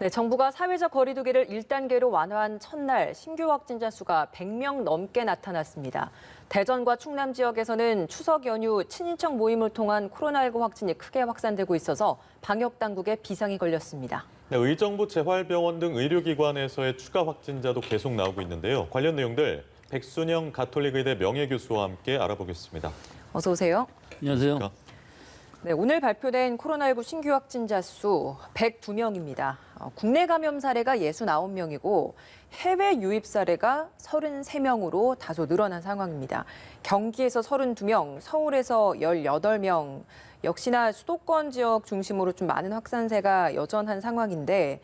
네, 정부가 사회적 거리두기를 1단계로 완화한 첫날 신규 확진자 수가 100명 넘게 나타났습니다. 대전과 충남 지역에서는 추석 연휴 친인척 모임을 통한 코로나19 확진이 크게 확산되고 있어서 방역 당국에 비상이 걸렸습니다. 네, 의정부 재활병원 등 의료기관에서의 추가 확진자도 계속 나오고 있는데요. 관련 내용들 백순영 가톨릭의대 명예교수와 함께 알아보겠습니다. 어서 오세요. 안녕하세요. 네, 오늘 발표된 코로나19 신규 확진자 수 102명입니다. 국내 감염 사례가 69명이고 해외 유입 사례가 33명으로 다소 늘어난 상황입니다. 경기에서 32명, 서울에서 18명, 역시나 수도권 지역 중심으로 좀 많은 확산세가 여전한 상황인데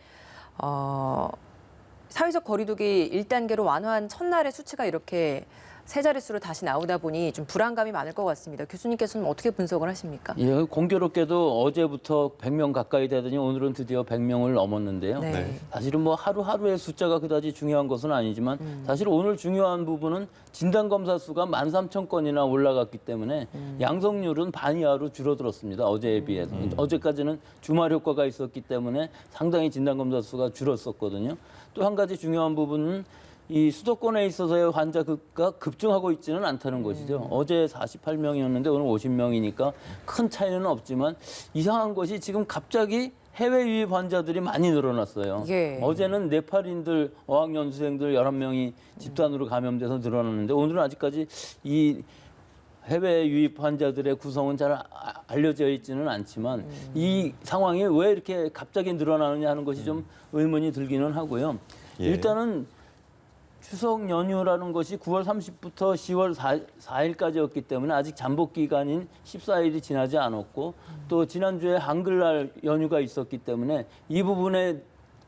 사회적 거리두기 1단계로 완화한 첫날의 수치가 이렇게 세 자릿수로 다시 나오다 보니 좀 불안감이 많을 것 같습니다. 교수님께서는 어떻게 분석을 하십니까? 예, 공교롭게도 어제부터 100명 가까이 되더니 오늘은 드디어 100명을 넘었는데요. 네. 사실은 뭐 하루하루의 숫자가 그다지 중요한 것은 아니지만 사실 오늘 중요한 부분은 진단검사 수가 13,000건이나 올라갔기 때문에 양성률은 반 이하로 줄어들었습니다. 어제에 비해서. 어제까지는 주말 효과가 있었기 때문에 상당히 진단검사 수가 줄었었거든요. 또 한 가지 중요한 부분은 이 수도권에 있어서의 환자가 급증하고 있지는 않다는 것이죠. 어제 48명이었는데 오늘 50명이니까 큰 차이는 없지만 이상한 것이 지금 갑자기 해외 유입 환자들이 많이 늘어났어요. 예. 어제는 네팔인들, 어학연수생들 11명이 집단으로 감염돼서 늘어났는데 오늘은 아직까지 이 해외 유입 환자들의 구성은 잘 알려져 있지는 않지만 이 상황이 왜 이렇게 갑자기 늘어나느냐 하는 것이 좀 의문이 들기는 하고요. 예. 일단은 추석 연휴라는 것이 9월 30일부터 10월 4일까지였기 때문에 아직 잠복 기간인 14일이 지나지 않았고 또 지난주에 한글날 연휴가 있었기 때문에 이 부분에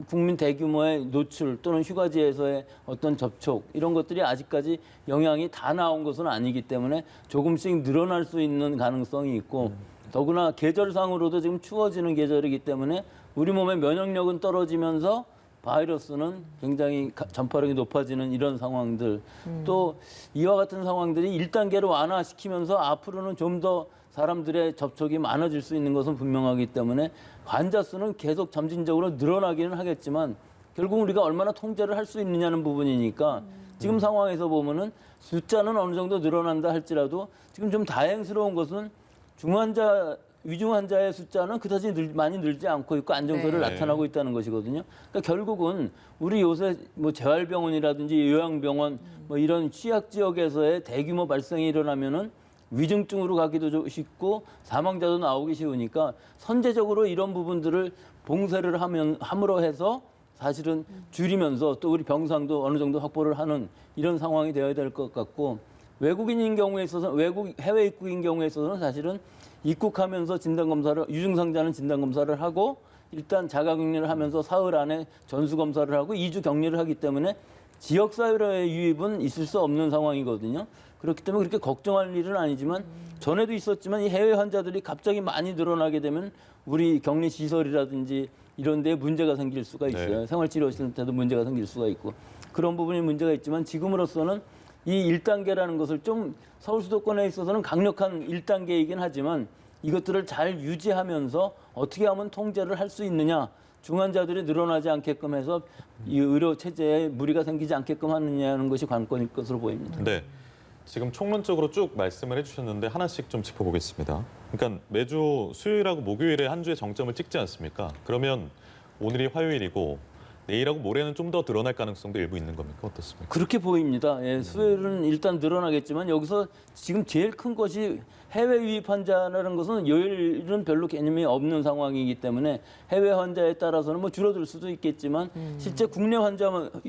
국민 대규모의 노출 또는 휴가지에서의 어떤 접촉 이런 것들이 아직까지 영향이 다 나온 것은 아니기 때문에 조금씩 늘어날 수 있는 가능성이 있고 더구나 계절상으로도 지금 추워지는 계절이기 때문에 우리 몸의 면역력은 떨어지면서 바이러스는 굉장히 전파력이 높아지는 이런 상황들 또 이와 같은 상황들이 1단계로 완화시키면서 앞으로는 좀 더 사람들의 접촉이 많아질 수 있는 것은 분명하기 때문에 환자 수는 계속 점진적으로 늘어나기는 하겠지만 결국 우리가 얼마나 통제를 할 수 있느냐는 부분이니까 지금 상황에서 보면은 숫자는 어느 정도 늘어난다 할지라도 지금 좀 다행스러운 것은 중환자 위중 환자의 숫자는 그다지 많이 늘지 않고 있고 안정세를 네. 나타나고 있다는 것이거든요. 그러니까 결국은 우리 요새 뭐 재활병원이라든지 요양병원 뭐 이런 취약 지역에서의 대규모 발생이 일어나면은 위중증으로 가기도 쉽고 사망자도 나오기 쉬우니까 선제적으로 이런 부분들을 봉쇄를 함으로 해서 사실은 줄이면서 또 우리 병상도 어느 정도 확보를 하는 이런 상황이 되어야 될 것 같고 외국인인 경우에 있어서 해외 입국인 경우에 있어서는 사실은 입국하면서 진단검사를 유증상자는 진단검사를 하고 일단 자가격리를 하면서 사흘 안에 전수검사를 하고 2주 격리를 하기 때문에 지역사회로의 유입은 있을 수 없는 상황이거든요. 그렇기 때문에 그렇게 걱정할 일은 아니지만 전에도 있었지만 이 해외 환자들이 갑자기 많이 늘어나게 되면 우리 격리시설이라든지 이런 데에 문제가 생길 수가 있어요. 네. 생활치료시설때도 문제가 생길 수가 있고 그런 부분이 문제가 있지만 지금으로서는 이 1단계라는 것을 좀 서울 수도권에 있어서는 강력한 1단계이긴 하지만 이것들을 잘 유지하면서 어떻게 하면 통제를 할 수 있느냐 중환자들이 늘어나지 않게끔 해서 이 의료 체제에 무리가 생기지 않게끔 하느냐는 것이 관건일 것으로 보입니다. 네, 지금 총론적으로 쭉 말씀을 해주셨는데 하나씩 좀 짚어보겠습니다. 그러니까 매주 수요일하고 목요일에 한 주에 정점을 찍지 않습니까? 그러면 오늘이 화요일이고 내일하고 모레는 좀 더 늘어날 가능성도 일부 있는 겁니까? 어떻습니까? 그렇게 보입니다. 예, 수요일은 일단 늘어나겠지만 여기서 지금 제일 큰 것이 해외 유입 환자라는 것은 요일은 별로 개념이 없는 상황이기 때문에 해외 환자에 따라서는 뭐 줄어들 수도 있겠지만 실제 국내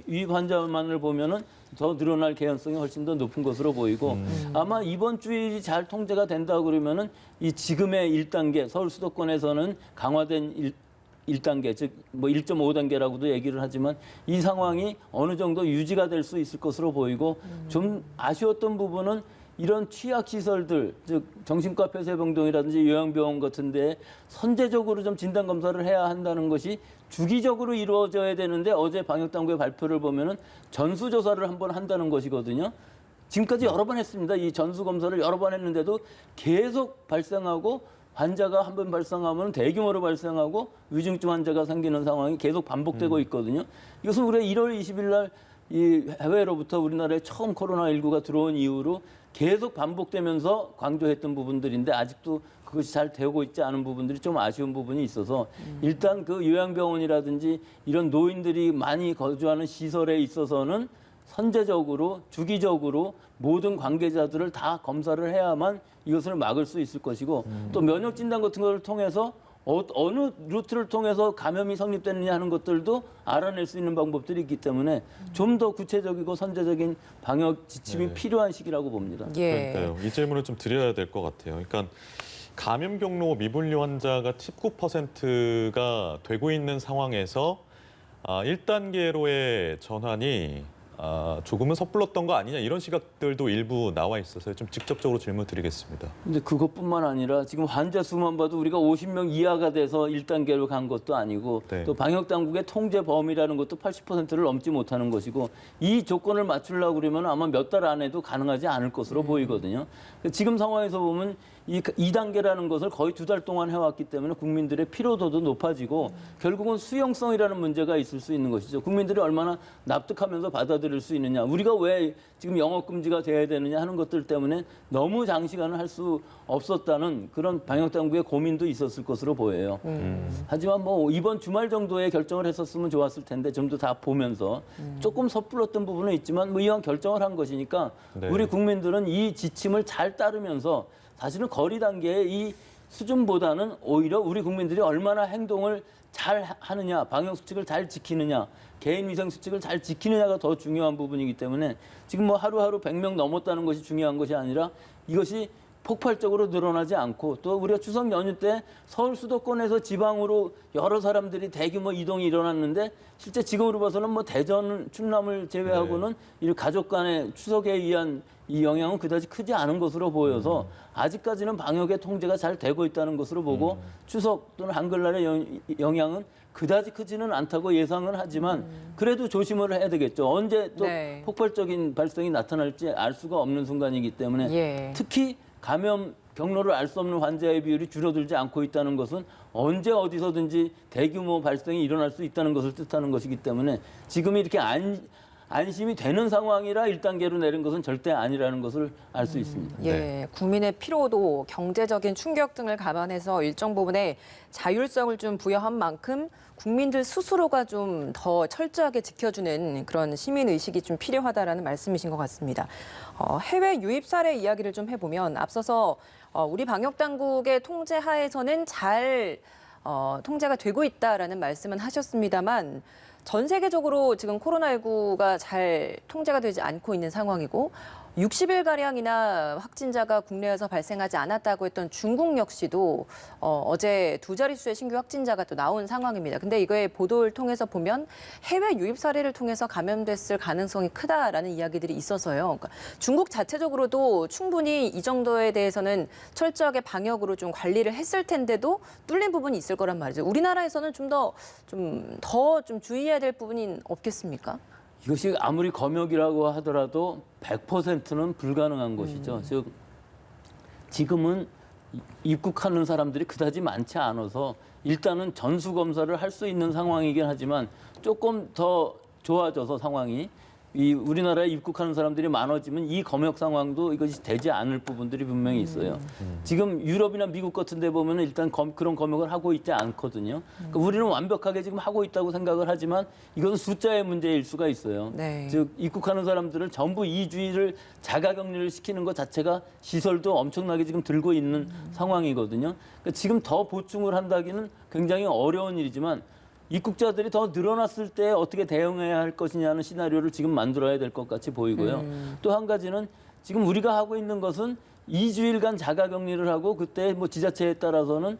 유입 환자만을 보면은 더 늘어날 개연성이 훨씬 더 높은 것으로 보이고 아마 이번 주일이 잘 통제가 된다 그러면은 이 지금의 1단계 서울 수도권에서는 강화된 1단계, 즉 뭐 1.5단계라고도 얘기를 하지만 이 상황이 어느 정도 유지가 될 수 있을 것으로 보이고 좀 아쉬웠던 부분은 이런 취약시설들, 즉 정신과 폐쇄병동이라든지 요양병원 같은 데 선제적으로 좀 진단검사를 해야 한다는 것이 주기적으로 이루어져야 되는데 어제 방역당국의 발표를 보면은 전수조사를 한번 한다는 것이거든요. 지금까지 여러 번 했습니다. 이 전수검사를 여러 번 했는데도 계속 발생하고 환자가 한 번 발생하면 대규모로 발생하고 위중증 환자가 생기는 상황이 계속 반복되고 있거든요. 이것은 우리가 1월 20일 날 이 해외로부터 우리나라에 처음 코로나19가 들어온 이후로 계속 반복되면서 강조했던 부분들인데 아직도 그것이 잘 되고 있지 않은 부분들이 좀 아쉬운 부분이 있어서 일단 그 요양병원이라든지 이런 노인들이 많이 거주하는 시설에 있어서는 선제적으로 주기적으로 모든 관계자들을 다 검사를 해야만 이것을 막을 수 있을 것이고 또 면역 진단 같은 것을 통해서 어느 루트를 통해서 감염이 성립되느냐 하는 것들도 알아낼 수 있는 방법들이 있기 때문에 좀 더 구체적이고 선제적인 방역 지침이 네. 필요한 시기라고 봅니다. 예. 그러니까요. 이 질문을 좀 드려야 될 것 같아요. 그러니까 감염 경로 미분류 환자가 19%가 되고 있는 상황에서 1단계로의 전환이 조금은 섣불렀던 거 아니냐 이런 시각들도 일부 나와 있어서 좀 직접적으로 질문 드리겠습니다. 근데 그것뿐만 아니라 지금 환자 수만 봐도 우리가 50명 이하가 돼서 1단계로 간 것도 아니고 네. 또 방역 당국의 통제 범위라는 것도 80%를 넘지 못하는 것이고 이 조건을 맞추려고 그러면 아마 몇 달 안에도 가능하지 않을 것으로 보이거든요. 지금 상황에서 보면 이 2단계라는 것을 거의 2달 동안 해왔기 때문에 국민들의 피로도도 높아지고 결국은 수용성이라는 문제가 있을 수 있는 것이죠. 국민들이 얼마나 납득하면서 받아들일 수 있느냐. 우리가 왜 지금 영업금지가 돼야 되느냐 하는 것들 때문에 너무 장시간을 할 수 없었다는 그런 방역당국의 고민도 있었을 것으로 보여요. 하지만 뭐 이번 주말 정도에 결정을 했었으면 좋았을 텐데 좀 더 다 보면서 조금 섣불렀던 부분은 있지만 뭐 이왕 결정을 한 것이니까 네. 우리 국민들은 이 지침을 잘 따르면서 사실은 거리 단계의 이 수준보다는 오히려 우리 국민들이 얼마나 행동을 잘 하느냐, 방역 수칙을 잘 지키느냐, 개인 위생 수칙을 잘 지키느냐가 더 중요한 부분이기 때문에 지금 뭐 하루하루 100명 넘었다는 것이 중요한 것이 아니라 이것이 폭발적으로 늘어나지 않고 또 우리가 추석 연휴 때 서울 수도권에서 지방으로 여러 사람들이 대규모 이동이 일어났는데 실제 지금으로 봐서는 뭐 대전, 충남을 제외하고는 이 가족 간의 추석에 의한 이 영향은 그다지 크지 않은 것으로 보여서 아직까지는 방역의 통제가 잘 되고 있다는 것으로 보고 추석 또는 한글날의 영향은 그다지 크지는 않다고 예상은 하지만 그래도 조심을 해야 되겠죠. 언제 또 네. 폭발적인 발생이 나타날지 알 수가 없는 순간이기 때문에 예. 특히 감염 경로를 알 수 없는 환자의 비율이 줄어들지 않고 있다는 것은 언제 어디서든지 대규모 발생이 일어날 수 있다는 것을 뜻하는 것이기 때문에 지금 이렇게 안심이 되는 상황이라 1단계로 내린 것은 절대 아니라는 것을 알 수 있습니다. 예, 네. 국민의 피로도, 경제적인 충격 등을 감안해서 일정 부분의 자율성을 좀 부여한 만큼 국민들 스스로가 좀 더 철저하게 지켜주는 그런 시민 의식이 좀 필요하다라는 말씀이신 것 같습니다. 해외 유입 사례 이야기를 좀 해보면 앞서서 우리 방역 당국의 통제 하에서는 잘 통제가 되고 있다라는 말씀은 하셨습니다만. 전 세계적으로 지금 코로나19가 잘 통제가 되지 않고 있는 상황이고 60일가량이나 확진자가 국내에서 발생하지 않았다고 했던 중국 역시도 어제 2자릿수의 신규 확진자가 또 나온 상황입니다. 근데 이거의 보도를 통해서 보면 해외 유입 사례를 통해서 감염됐을 가능성이 크다라는 이야기들이 있어서요. 그러니까 중국 자체적으로도 충분히 이 정도에 대해서는 철저하게 방역으로 좀 관리를 했을 텐데도 뚫린 부분이 있을 거란 말이죠. 우리나라에서는 좀 더 주의해야 될 부분이 없겠습니까? 이것이 아무리 검역이라고 하더라도 100%는 불가능한 것이죠. 즉 지금은 입국하는 사람들이 그다지 많지 않아서 일단은 전수 검사를 할 수 있는 상황이긴 하지만 조금 더 좋아져서 상황이 이 우리나라에 입국하는 사람들이 많아지면 이 검역 상황도 이것이 되지 않을 부분들이 분명히 있어요. 지금 유럽이나 미국 같은 데 보면 일단 그런 검역을 하고 있지 않거든요. 그러니까 우리는 완벽하게 지금 하고 있다고 생각을 하지만 이것은 숫자의 문제일 수가 있어요. 네. 즉 입국하는 사람들을 전부 2주일을 자가격리를 시키는 것 자체가 시설도 엄청나게 지금 들고 있는 상황이거든요. 그러니까 지금 더 보충을 한다기는 굉장히 어려운 일이지만 입국자들이 더 늘어났을 때 어떻게 대응해야 할 것이냐는 시나리오를 지금 만들어야 될 것 같이 보이고요. 또 한 가지는 지금 우리가 하고 있는 것은 2주일간 자가격리를 하고 그때 뭐 지자체에 따라서는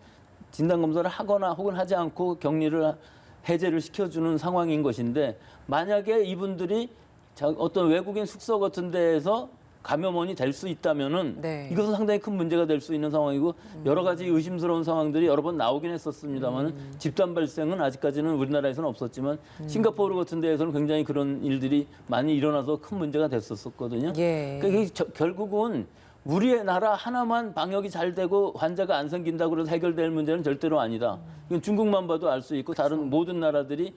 진단검사를 하거나 혹은 하지 않고 격리를 해제를 시켜주는 상황인 것인데 만약에 이분들이 어떤 외국인 숙소 같은 데에서 감염원이 될 수 있다면은 네. 이것은 상당히 큰 문제가 될 수 있는 상황이고 여러 가지 의심스러운 상황들이 여러 번 나오긴 했었습니다만 집단 발생은 아직까지는 우리나라에서는 없었지만 싱가포르 같은 데에서는 굉장히 그런 일들이 많이 일어나서 큰 문제가 됐었거든요. 예. 그러니까 이게 결국은 우리의 나라 하나만 방역이 잘 되고 환자가 안 생긴다고 해서 해결될 문제는 절대로 아니다. 이건 중국만 봐도 알 수 있고 다른 모든 나라들이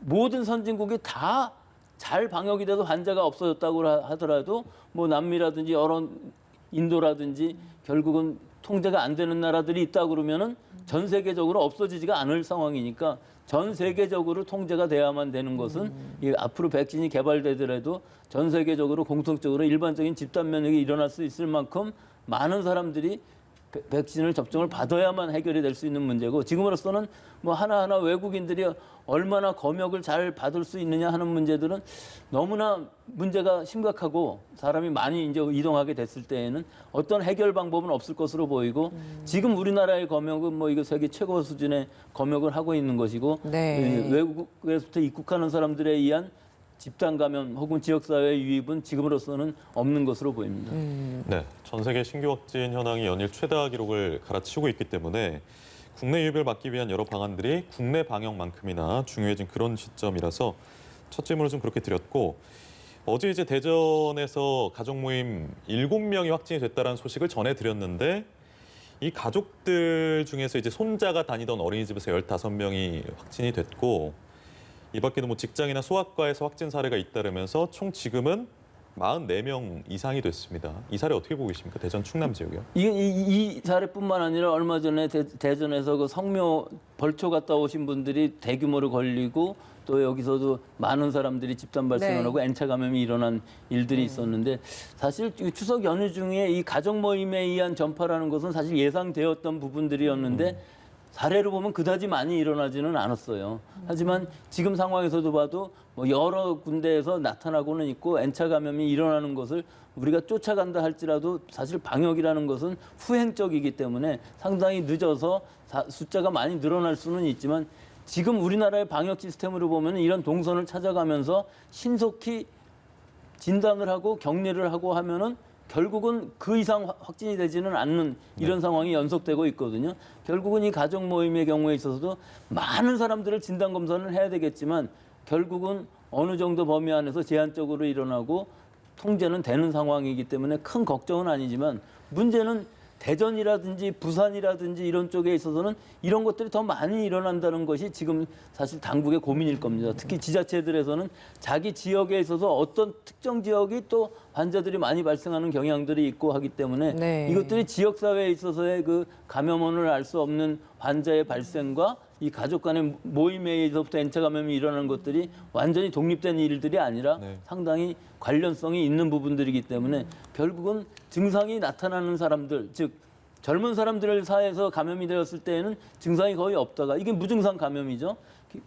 모든 선진국이 다 잘 방역이 돼서 환자가 없어졌다고 하더라도 뭐 남미라든지 여러 인도라든지 결국은 통제가 안 되는 나라들이 있다 그러면은 전 세계적으로 없어지지가 않을 상황이니까 전 세계적으로 통제가 돼야만 되는 것은 이 앞으로 백신이 개발되더라도 전 세계적으로 공통적으로 일반적인 집단 면역이 일어날 수 있을 만큼 많은 사람들이 백신을 접종을 받아야만 해결이 될 수 있는 문제고 지금으로서는 뭐 하나하나 외국인들이 얼마나 검역을 잘 받을 수 있느냐 하는 문제들은 너무나 문제가 심각하고 사람이 많이 이제 이동하게 됐을 때에는 어떤 해결 방법은 없을 것으로 보이고 지금 우리나라의 검역은 뭐 이거 세계 최고 수준의 검역을 하고 있는 것이고 네. 외국에서부터 입국하는 사람들에 의한 집단 감염 혹은 지역사회 유입은 지금으로서는 없는 것으로 보입니다. 네, 전 세계 신규 확진 현황이 연일 최다 기록을 갈아치우고 있기 때문에 국내 유입을 막기 위한 여러 방안들이 국내 방역만큼이나 중요해진 그런 시점이라서 첫 질문을 좀 그렇게 드렸고 어제 이제 대전에서 가족 모임 7명이 확진이 됐다는 소식을 전해드렸는데 이 가족들 중에서 이제 손자가 다니던 어린이집에서 15명이 확진이 됐고 이 밖에도 뭐 직장이나 소아과에서 확진 사례가 잇따르면서 총 지금은 44명 이상이 됐습니다. 이 사례 어떻게 보고 계십니까? 대전 충남 지역이요? 이 사례뿐만 아니라 얼마 전에 대전에서 그 성묘 벌초 갔다 오신 분들이 대규모로 걸리고 또 여기서도 많은 사람들이 집단 발생을 네. 하고 N차 감염이 일어난 일들이 있었는데 사실 이 추석 연휴 중에 이 가족 모임에 의한 전파라는 것은 사실 예상되었던 부분들이었는데 사례로 보면 그다지 많이 일어나지는 않았어요. 하지만 지금 상황에서도 봐도 뭐 여러 군데에서 나타나고는 있고 N차 감염이 일어나는 것을 우리가 쫓아간다 할지라도 사실 방역이라는 것은 후행적이기 때문에 상당히 늦어서 숫자가 많이 늘어날 수는 있지만 지금 우리나라의 방역 시스템으로 보면 이런 동선을 찾아가면서 신속히 진단을 하고 격리를 하고 하면은 결국은 그 이상 확진이 되지는 않는 이런 상황이 연속되고 있거든요. 결국은 이 가족 모임의 경우에 있어서도 많은 사람들을 진단 검사를 해야 되겠지만 결국은 어느 정도 범위 안에서 제한적으로 일어나고 통제는 되는 상황이기 때문에 큰 걱정은 아니지만 문제는 대전이라든지 부산이라든지 이런 쪽에 있어서는 이런 것들이 더 많이 일어난다는 것이 지금 사실 당국의 고민일 겁니다. 특히 지자체들에서는 자기 지역에 있어서 어떤 특정 지역이 또 환자들이 많이 발생하는 경향들이 있고 하기 때문에 네. 이것들이 지역사회에 있어서의 그 감염원을 알 수 없는 환자의 발생과 이 가족 간의 모임에 의해서부터 N차 감염이 일어나는 것들이 완전히 독립된 일들이 아니라 네. 상당히 관련성이 있는 부분들이기 때문에 결국은 증상이 나타나는 사람들, 즉 젊은 사람들 사이에서 감염이 되었을 때에는 증상이 거의 없다가 이게 무증상 감염이죠.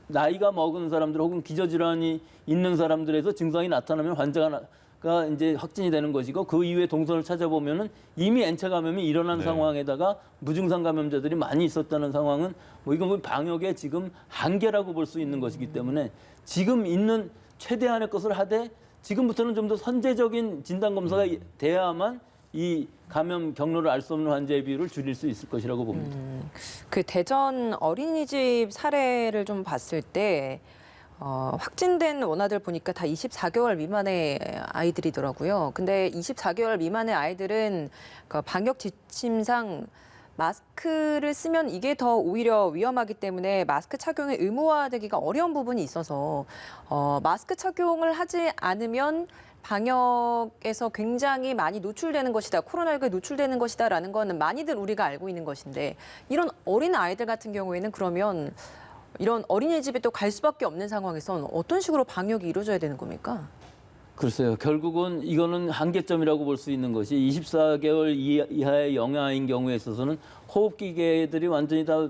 나이가 먹은 사람들 혹은 기저질환이 있는 사람들에서 증상이 나타나면 환자가 이제 확진이 되는 것이고 그 이후에 동선을 찾아보면은 이미 N차 감염이 일어난 네. 상황에다가 무증상 감염자들이 많이 있었다는 상황은 뭐 이건 뭐 방역의 지금 한계라고 볼 수 있는 것이기 때문에 지금 있는 최대한의 것을 하되 지금부터는 좀 더 선제적인 진단 검사가 돼야만 이 감염 경로를 알 수 없는 환자의 비율을 줄일 수 있을 것이라고 봅니다. 그 대전 어린이집 사례를 좀 봤을 때 확진된 원아들 보니까 다 24개월 미만의 아이들이더라고요. 근데 24개월 미만의 아이들은 그 방역 지침상 마스크를 쓰면 이게 더 오히려 위험하기 때문에 마스크 착용이 의무화되기가 어려운 부분이 있어서 마스크 착용을 하지 않으면 방역에서 굉장히 많이 노출되는 것이다. 코로나19에 노출되는 것이다라는 건 많이들 우리가 알고 있는 것인데 이런 어린 아이들 같은 경우에는 그러면 이런 어린이집에 또 갈 수밖에 없는 상황에선 어떤 식으로 방역이 이루어져야 되는 겁니까? 글쎄요. 결국은 이거는 한계점이라고 볼 수 있는 것이 24개월 이하의 영아인 경우에 있어서는 호흡기계들이 완전히 다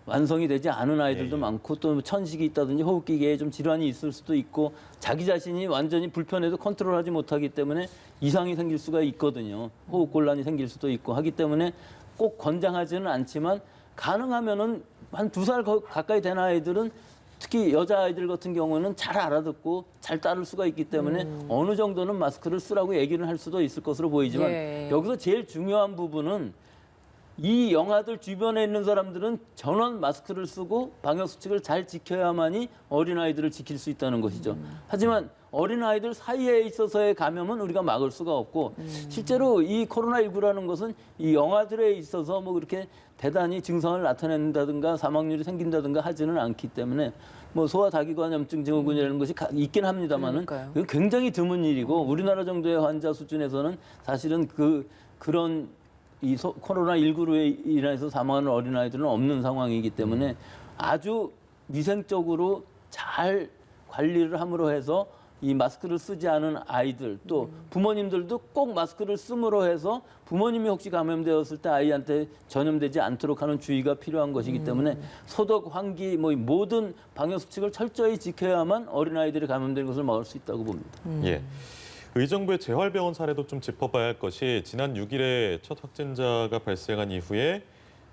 완성이 되지 않은 아이들도 많고 또 천식이 있다든지 호흡기계에 좀 질환이 있을 수도 있고 자기 자신이 완전히 불편해도 컨트롤하지 못하기 때문에 이상이 생길 수가 있거든요. 호흡 곤란이 생길 수도 있고 하기 때문에 꼭 권장하지는 않지만 가능하면은 한 2살 가까이 된 아이들은 특히 여자아이들 같은 경우는 잘 알아듣고 잘 따를 수가 있기 때문에 어느 정도는 마스크를 쓰라고 얘기를 할 수도 있을 것으로 보이지만 예. 여기서 제일 중요한 부분은 이 영아들 주변에 있는 사람들은 전원 마스크를 쓰고 방역 수칙을 잘 지켜야만이 어린아이들을 지킬 수 있다는 것이죠. 하지만 어린아이들 사이에 있어서의 감염은 우리가 막을 수가 없고 실제로 이 코로나19라는 것은 이 영아들에 있어서 뭐 그렇게 대단히 증상을 나타낸다든가 사망률이 생긴다든가 하지는 않기 때문에 뭐 소아다기관염증 증후군이라는 것이 있긴 합니다만은 그러니까요. 그건 굉장히 드문 일이고 우리나라 정도의 환자 수준에서는 사실은 그런 코로나19로 인해서 사망하는 어린아이들은 없는 상황이기 때문에 아주 위생적으로 잘 관리를 함으로 해서 이 마스크를 쓰지 않은 아이들 또 부모님들도 꼭 마스크를 씀으로 해서 부모님이 혹시 감염되었을 때 아이한테 전염되지 않도록 하는 주의가 필요한 것이기 때문에 소독, 환기, 뭐 모든 방역 수칙을 철저히 지켜야만 어린아이들이 감염되는 것을 막을 수 있다고 봅니다. 예. 의정부의 재활병원 사례도 좀 짚어봐야 할 것이 지난 6일에 첫 확진자가 발생한 이후에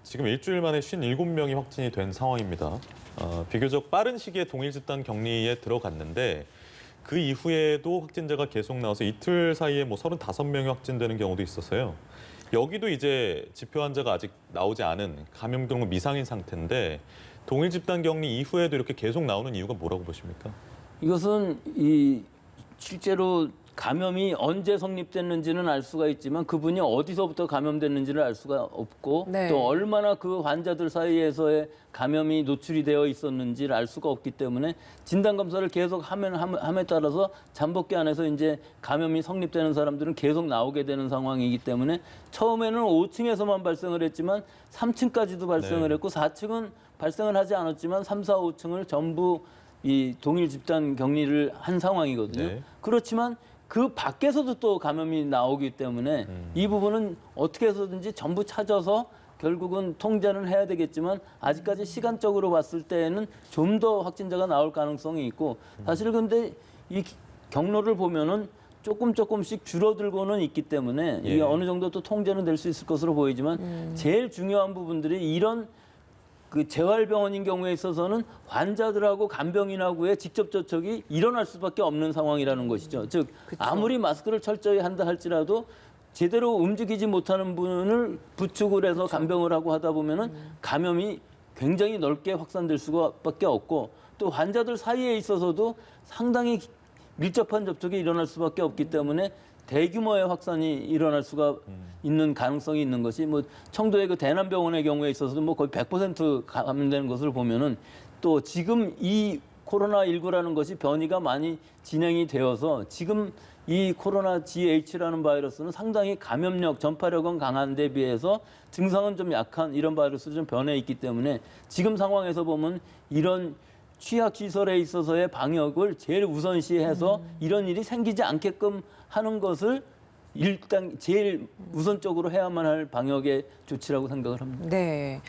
지금 일주일 만에 57명이 확진이 된 상황입니다. 비교적 빠른 시기에 동일 집단 격리에 들어갔는데 그 이후에도 확진자가 계속 나와서 이틀 사이에 뭐 35명이 확진되는 경우도 있었어요. 여기도 이제 지표 환자가 아직 나오지 않은 감염 경로 미상인 상태인데 동일 집단 격리 이후에도 이렇게 계속 나오는 이유가 뭐라고 보십니까? 이것은 실제로 감염이 언제 성립됐는지는 알 수가 있지만 그분이 어디서부터 감염됐는지를 알 수가 없고 네. 또 얼마나 그 환자들 사이에서의 감염이 노출이 되어 있었는지를 알 수가 없기 때문에 진단검사를 계속 함에 따라서 잠복기 안에서 이제 감염이 성립되는 사람들은 계속 나오게 되는 상황이기 때문에 처음에는 5층에서만 발생을 했지만 3층까지도 발생을 네. 했고 4층은 발생을 하지 않았지만 3, 4, 5층을 전부 이 동일 집단 격리를 한 상황이거든요. 네. 그렇지만 그 밖에서도 또 감염이 나오기 때문에 이 부분은 어떻게 해서든지 전부 찾아서 결국은 통제는 해야 되겠지만 아직까지 시간적으로 봤을 때에는 좀 더 확진자가 나올 가능성이 있고 사실 근데 이 경로를 보면은 조금씩 줄어들고는 있기 때문에 예. 이게 어느 정도 또 통제는 될 수 있을 것으로 보이지만 제일 중요한 부분들이 이런 그 재활병원인 경우에 있어서는 환자들하고 간병인하고의 직접 접촉이 일어날 수밖에 없는 상황이라는 것이죠. 즉 아무리 마스크를 철저히 한다 할지라도 제대로 움직이지 못하는 분을 부축을 해서 간병을 하고 하다 보면은 감염이 굉장히 넓게 확산될 수밖에 없고 또 환자들 사이에 있어서도 상당히 밀접한 접촉이 일어날 수밖에 없기 때문에 대규모의 확산이 일어날 수가 있는 가능성이 있는 것이 뭐 청도의 그 대남병원의 경우에 있어서도 뭐 거의 100% 감염되는 것을 보면은 또 지금 이 코로나19라는 것이 변이가 많이 진행이 되어서 지금 이 코로나 GH라는 바이러스는 상당히 감염력, 전파력은 강한 데 비해서 증상은 좀 약한 이런 바이러스도 좀 변해 있기 때문에 지금 상황에서 보면 이런 취약시설에 있어서의 방역을 제일 우선시해서 이런 일이 생기지 않게끔 하는 것을 일단 제일 우선적으로 해야만 할 방역의 조치라고 생각을 합니다. 네,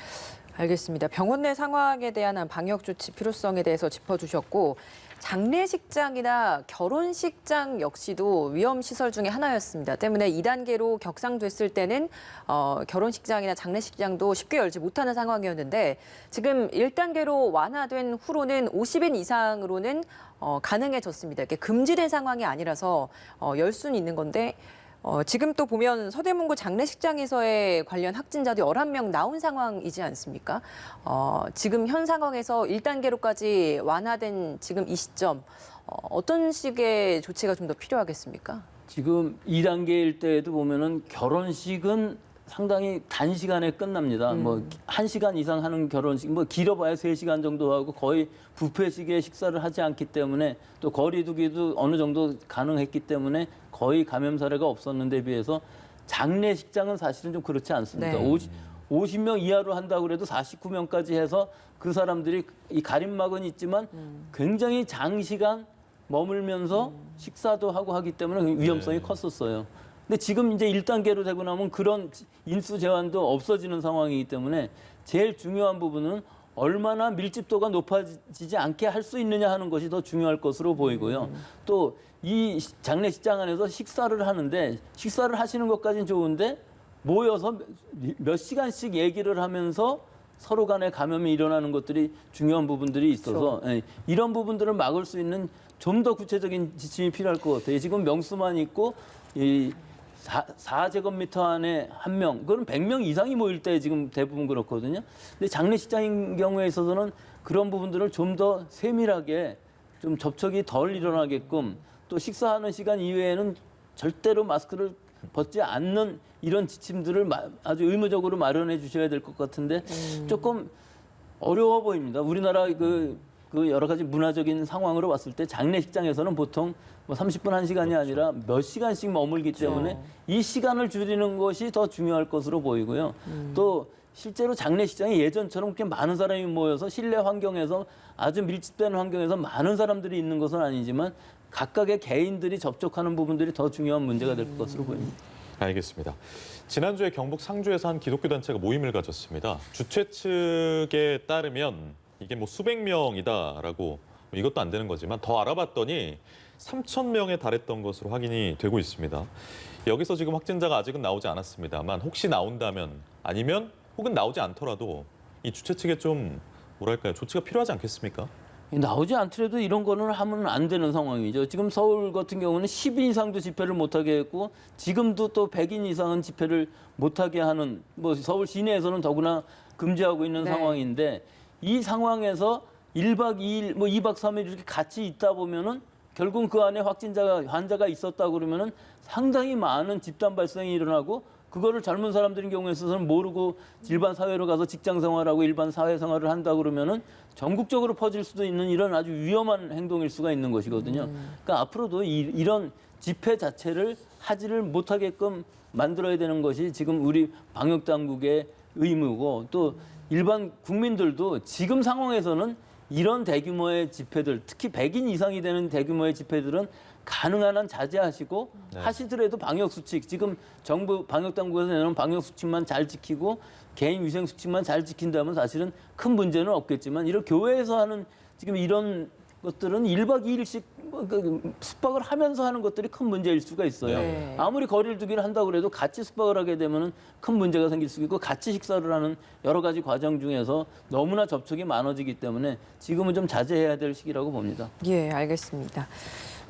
알겠습니다. 병원 내 상황에 대한 방역 조치 필요성에 대해서 짚어주셨고 장례식장이나 결혼식장 역시도 위험시설 중에 하나였습니다. 때문에 2단계로 격상됐을 때는 결혼식장이나 장례식장도 쉽게 열지 못하는 상황이었는데 지금 1단계로 완화된 후로는 50인 이상으로는 가능해졌습니다. 이게 금지된 상황이 아니라서 열 수는 있는 건데 지금 또 보면 서대문구 장례식장에서의 관련 확진자도 11명 나온 상황이지 않습니까? 지금 현 상황에서 1단계로까지 완화된 지금 이 시점 어떤 식의 조치가 좀 더 필요하겠습니까? 지금 2단계일 때에도 보면은 결혼식은 상당히 단시간에 끝납니다. 뭐 1시간 이상 하는 결혼식, 뭐 길어봐야 3시간 정도 하고 거의 뷔페식의 식사를 하지 않기 때문에 또 거리 두기도 어느 정도 가능했기 때문에 거의 감염 사례가 없었는데 비해서 장례식장은 사실은 좀 그렇지 않습니다. 네. 50명 이하로 한다고 해도 49명까지 해서 그 사람들이 이 가림막은 있지만 굉장히 장시간 머물면서 식사도 하고 하기 때문에 위험성이 컸었어요. 근데 지금 이제 1단계로 되고 나면 그런 인수 제한도 없어지는 상황이기 때문에 제일 중요한 부분은 얼마나 밀집도가 높아지지 않게 할 수 있느냐 하는 것이 더 중요할 것으로 보이고요. 또 이 장례식장 안에서 식사를 하는데 식사를 하시는 것까지는 좋은데 모여서 몇 시간씩 얘기를 하면서 서로 간에 감염이 일어나는 것들이 중요한 부분들이 있어서 그렇죠. 예, 이런 부분들을 막을 수 있는 좀 더 구체적인 지침이 필요할 것 같아요. 지금 명수만 있고 이 4제곱미터 안에 한 명, 그건 100명 이상이 모일 때 지금 대부분 그렇거든요. 근데 장례식장인 경우에 있어서는 그런 부분들을 좀 더 세밀하게 좀 접촉이 덜 일어나게끔 또 식사하는 시간 이외에는 절대로 마스크를 벗지 않는 이런 지침들을 아주 의무적으로 마련해 주셔야 될 것 같은데 조금 어려워 보입니다. 우리나라 그 여러 가지 문화적인 상황으로 봤을 때 장례식장에서는 보통 뭐 30분, 1시간이 아니라 몇 시간씩 머물기 때문에 이 시간을 줄이는 것이 더 중요할 것으로 보이고요. 또 실제로 장례식장이 예전처럼 그렇게 많은 사람이 모여서 실내 환경에서 아주 밀집된 환경에서 많은 사람들이 있는 것은 아니지만 각각의 개인들이 접촉하는 부분들이 더 중요한 문제가 될 것으로 보입니다. 알겠습니다. 지난주에 경북 상주에서 한 기독교 단체가 모임을 가졌습니다. 주최 측에 따르면 이게 뭐 수백 명이다라고 이것도 안 되는 거지만 더 알아봤더니 3,000명에 달했던 것으로 확인이 되고 있습니다. 여기서 지금 확진자가 아직은 나오지 않았습니다만 혹시 나온다면 아니면 혹은 나오지 않더라도 이 주최 측에 좀 뭐랄까요, 조치가 필요하지 않겠습니까? 나오지 않더라도 이런 거는 하면 안 되는 상황이죠. 지금 서울 같은 경우는 10인 이상도 집회를 못하게 했고 지금도 또 100인 이상은 집회를 못하게 하는 뭐 서울 시내에서는 더구나 금지하고 있는 네. 상황인데 이 상황에서 1박 2일, 뭐 2박 3일 이렇게 같이 있다 보면은 결국 그 안에 환자가 있었다 그러면은 상당히 많은 집단 발생이 일어나고 그거를 젊은 사람들인 경우에 있어서는 모르고 일반 사회로 가서 직장 생활하고 일반 사회 생활을 한다 그러면은 전국적으로 퍼질 수도 있는 이런 아주 위험한 행동일 수가 있는 것이거든요. 그러니까 앞으로도 이런 집회 자체를 하지를 못하게끔 만들어야 되는 것이 지금 우리 방역 당국의 의무고 또 일반 국민들도 지금 상황에서는 이런 대규모의 집회들, 특히 100인 이상이 되는 대규모의 집회들은 가능한 한 자제하시고 네. 하시더라도 방역 수칙, 지금 정부 방역 당국에서 내놓은 방역 수칙만 잘 지키고 개인 위생 수칙만 잘 지킨다면 사실은 큰 문제는 없겠지만 이런 교회에서 하는 지금 이런 것들은 1박 2일씩 숙박을 하면서 하는 것들이 큰 문제일 수가 있어요. 네. 아무리 거리를 두기를 한다고 해도 같이 숙박을 하게 되면 큰 문제가 생길 수 있고 같이 식사를 하는 여러 가지 과정 중에서 너무나 접촉이 많아지기 때문에 지금은 좀 자제해야 될 시기라고 봅니다. 예, 알겠습니다.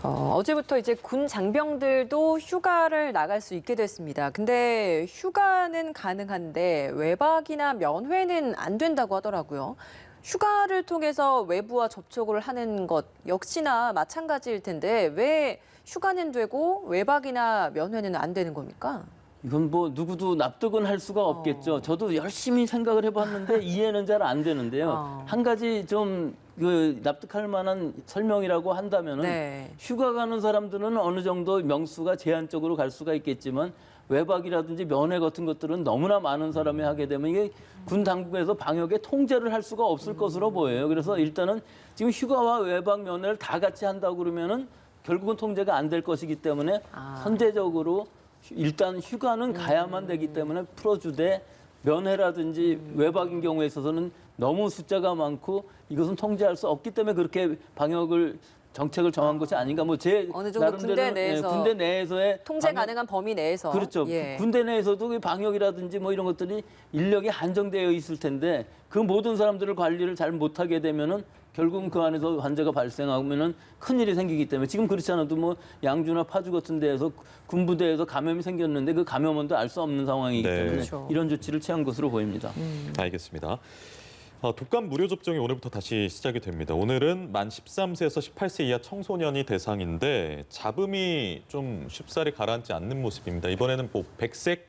어제부터 이제 군 장병들도 휴가를 나갈 수 있게 됐습니다. 근데 휴가는 가능한데 외박이나 면회는 안 된다고 하더라고요. 휴가를 통해서 외부와 접촉을 하는 것 역시나 마찬가지일 텐데 왜 휴가는 되고 외박이나 면회는 안 되는 겁니까? 이건 뭐 누구도 납득은 할 수가 없겠죠. 저도 열심히 생각을 해봤는데 이해는 잘 안 되는데요. 한 가지 좀 납득할 만한 설명이라고 한다면은 네. 휴가 가는 사람들은 어느 정도 명수가 제한적으로 갈 수가 있겠지만 외박이라든지 면회 같은 것들은 너무나 많은 사람이 하게 되면 이게 군 당국에서 방역에 통제를 할 수가 없을 것으로 보여요. 그래서 일단은 지금 휴가와 외박 면회를 다 같이 한다고 그러면은 결국은 통제가 안 될 것이기 때문에 선제적으로 일단 휴가는 가야만 되기 때문에 풀어주되 면회라든지 외박인 경우에 있어서는 너무 숫자가 많고 이것은 통제할 수 없기 때문에 그렇게 방역을 정책을 정한 것이 아닌가. 뭐 제 어느 정도 군대 내에서 군대 내에서의 통제 가능한 범위 내에서 그렇죠. 예. 군대 내에서도 그 방역이라든지 뭐 이런 것들이 인력이 한정되어 있을 텐데 그 모든 사람들을 관리를 잘 못하게 되면은 결국은 그 안에서 환자가 발생하면은 큰일이 생기기 때문에 지금 그렇지 않아도 뭐 양주나 파주 같은 데에서 군부대에서 감염이 생겼는데 그 감염원도 알 수 없는 상황이기 네. 때문에 그렇죠. 이런 조치를 취한 것으로 보입니다. 알겠습니다. 독감 무료 접종이 오늘부터 다시 시작이 됩니다. 오늘은 만 13세에서 18세 이하 청소년이 대상인데 잡음이 좀 쉽사리 가라앉지 않는 모습입니다. 이번에는 뭐 백색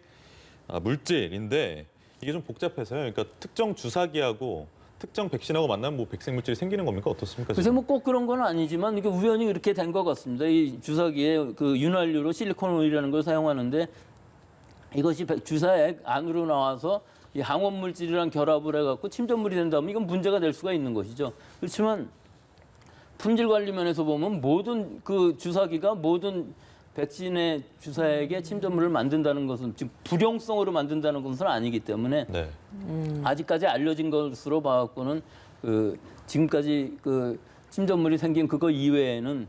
물질인데 이게 좀 복잡해서요. 그러니까 특정 주사기하고 특정 백신하고 만나면 뭐 백색 물질이 생기는 겁니까? 어떻습니까? 글쎄 뭐 꼭 그런 건 아니지만 이게 우연히 이렇게 된 것 같습니다. 이 주사기에 그 윤활유로 실리콘 오일이라는 걸 사용하는데 이것이 주사액 안으로 나와서 이 항원 물질이랑 결합을 해갖고 침전물이 된다면 이건 문제가 될 수가 있는 것이죠. 그렇지만 품질 관리 면에서 보면 모든 그 주사기가 모든 백신의 주사액에 침전물을 만든다는 것은 즉 불용성으로 만든다는 것은 아니기 때문에 네. 아직까지 알려진 것으로 봐갖고는 그 지금까지 그 침전물이 생긴 그거 이외에는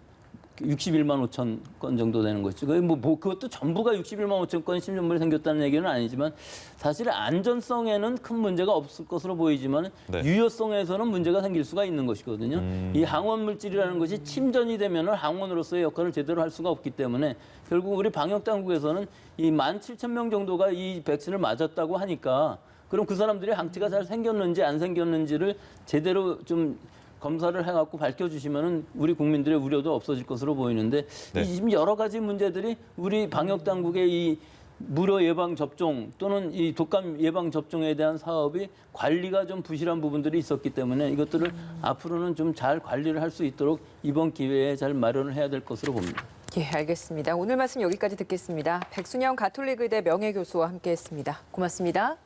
61만 5천 건 정도 되는 것이죠. 그것도 전부가 61만 5천 건 심전물이 생겼다는 얘기는 아니지만 사실 안전성에는 큰 문제가 없을 것으로 보이지만 네. 유효성에서는 문제가 생길 수가 있는 것이거든요. 이 항원 물질이라는 것이 침전이 되면은 항원으로서의 역할을 제대로 할 수가 없기 때문에 결국 우리 방역 당국에서는 이 17,000명 정도가 이 백신을 맞았다고 하니까 그럼 그 사람들이 항체가 잘 생겼는지 안 생겼는지를 제대로 좀 검사를 해갖고 밝혀주시면은 우리 국민들의 우려도 없어질 것으로 보이는데 네. 지금 여러 가지 문제들이 우리 방역 당국의 이 무료 예방 접종 또는 이 독감 예방 접종에 대한 사업이 관리가 좀 부실한 부분들이 있었기 때문에 이것들을 앞으로는 좀 잘 관리를 할 수 있도록 이번 기회에 잘 마련을 해야 될 것으로 봅니다. 예, 알겠습니다. 오늘 말씀 여기까지 듣겠습니다. 백순영 가톨릭 의대 명예교수와 함께했습니다. 고맙습니다.